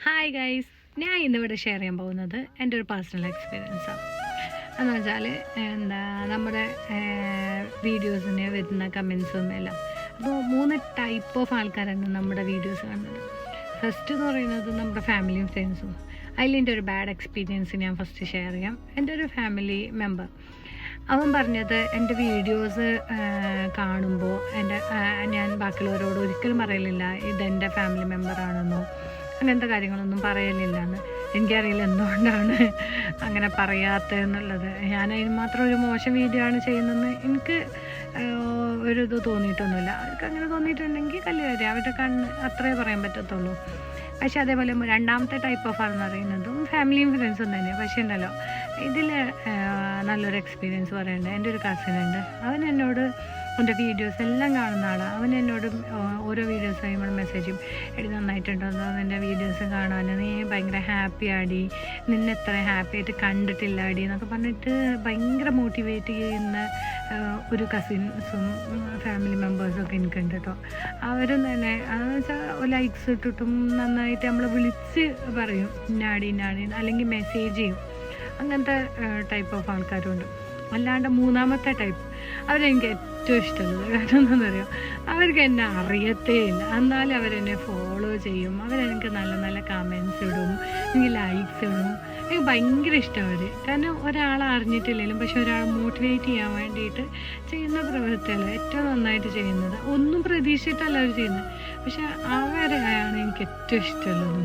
Hi guys, ഞാൻ ഇന്നിവിടെ share ചെയ്യാൻ പോകുന്നത് എൻ്റെ ഒരു പേഴ്സണൽ എക്സ്പീരിയൻസാണ്. എന്ന് വെച്ചാൽ നമ്മുടെ വീഡിയോസിന് വരുന്ന കമൻസും എല്ലാം. അപ്പോൾ 3 ടൈപ്പ് ഓഫ് ആൾക്കാരാണ് നമ്മുടെ വീഡിയോസ് കാണുന്നത്. ഫസ്റ്റ് എന്ന് പറയുന്നത് നമ്മുടെ ഫാമിലിയും ഫ്രണ്ട്സും. അതിലെൻ്റെ ഒരു ബാഡ് എക്സ്പീരിയൻസ് ഞാൻ ഫസ്റ്റ് ഷെയർ ചെയ്യാം. എൻ്റെ ഒരു ഫാമിലി മെമ്പർ അവൻ പറഞ്ഞത് എൻ്റെ വീഡിയോസ് കാണുമ്പോൾ ഞാൻ ബാക്കിയുള്ളവരോട് ഒരിക്കലും പറയലില്ല ഇതെൻ്റെ ഫാമിലി മെമ്പറാണെന്നോ അങ്ങനത്തെ കാര്യങ്ങളൊന്നും പറയലില്ല എന്ന്. എനിക്കറിയില്ല എന്തുകൊണ്ടാണ് അങ്ങനെ പറയാത്തതെന്നുള്ളത്. ഞാൻ അതിന് മാത്രം ഒരു മോശം വീഡിയോ ആണ് ചെയ്യുന്നതെന്ന് എനിക്ക് ഒരിത് തോന്നിയിട്ടൊന്നുമില്ല. അവർക്ക് അങ്ങനെ തോന്നിയിട്ടുണ്ടെങ്കിൽ കല്ല് കാര്യം, അവരുടെ കണ്ണ് അത്രേ പറയാൻ പറ്റത്തുള്ളൂ. പക്ഷെ അതേപോലെ രണ്ടാമത്തെ ടൈപ്പ് ഓഫ് ആണെന്ന് പറയുന്നതും ഫാമിലിയും ഫ്രണ്ട്സും തന്നെ. പക്ഷേ ഉണ്ടല്ലോ, ഇതിൽ നല്ലൊരു എക്സ്പീരിയൻസ് പറയണ്ടേ. എൻ്റെ ഒരു കസിൻ ഉണ്ട്, അവൻ എന്നോട് എൻ്റെ വീഡിയോസ് എല്ലാം കാണുന്ന ആളാണ്. അവൻ എന്നോട് ഓരോ വീഡിയോസ് കഴിയുമ്പോൾ മെസ്സേജ് ചെയ്യും, എടി നന്നായിട്ടുണ്ടോ നിൻ്റെ വീഡിയോസ് കാണാൻ, നീ ഭയങ്കര ഹാപ്പി ആടി, നിന്നെ എത്ര ഹാപ്പി ആയിട്ട് കണ്ടിട്ടില്ല അടി എന്നൊക്കെ പറഞ്ഞിട്ട് ഭയങ്കര മോട്ടിവേറ്റ് ചെയ്യുന്ന ഒരു കസിൻസും ഫാമിലി മെമ്പേഴ്സൊക്കെ എനിക്കുണ്ട് കേട്ടോ. അവരും തന്നെ അതെന്ന് വെച്ചാൽ ലൈക്സ് ഇട്ടിട്ടും നന്നായിട്ട് നമ്മളെ വിളിച്ച് പറയും ഇന്നാടി ഇന്നാടി, അല്ലെങ്കിൽ മെസ്സേജ് ചെയ്യും. അങ്ങനത്തെ ടൈപ്പ് ഓഫ് ആൾക്കാരുണ്ട്. അല്ലാണ്ട് മൂന്നാമത്തെ ടൈപ്പ് അവരെനിക്ക് ഏറ്റവും ഇഷ്ടമുള്ളത്. കാരണം എന്താണെന്ന് അറിയാം, അവർക്ക് എന്നെ അറിയത്തേ ഇല്ല, എന്നാലും അവരെന്നെ ഫോളോ ചെയ്യും. അവരെനിക്ക് നല്ല നല്ല കമൻസ് ഇടും, എനിക്ക് ലൈക്സ് ഇടും. എനിക്ക് ഭയങ്കര ഇഷ്ടം അവർ. കാരണം ഒരാളെ അറിഞ്ഞിട്ടില്ലെങ്കിലും പക്ഷെ ഒരാളെ മോട്ടിവേറ്റ് ചെയ്യാൻ വേണ്ടിയിട്ട് ചെയ്യുന്ന പ്രവൃത്തിയല്ല ഏറ്റവും നന്നായിട്ട് ചെയ്യുന്നത്. ഒന്നും പ്രതീക്ഷിച്ചിട്ടല്ല അവർ ചെയ്യുന്നത്, പക്ഷെ അവരെയാണ് എനിക്ക് ഏറ്റവും ഇഷ്ടമുള്ളത്.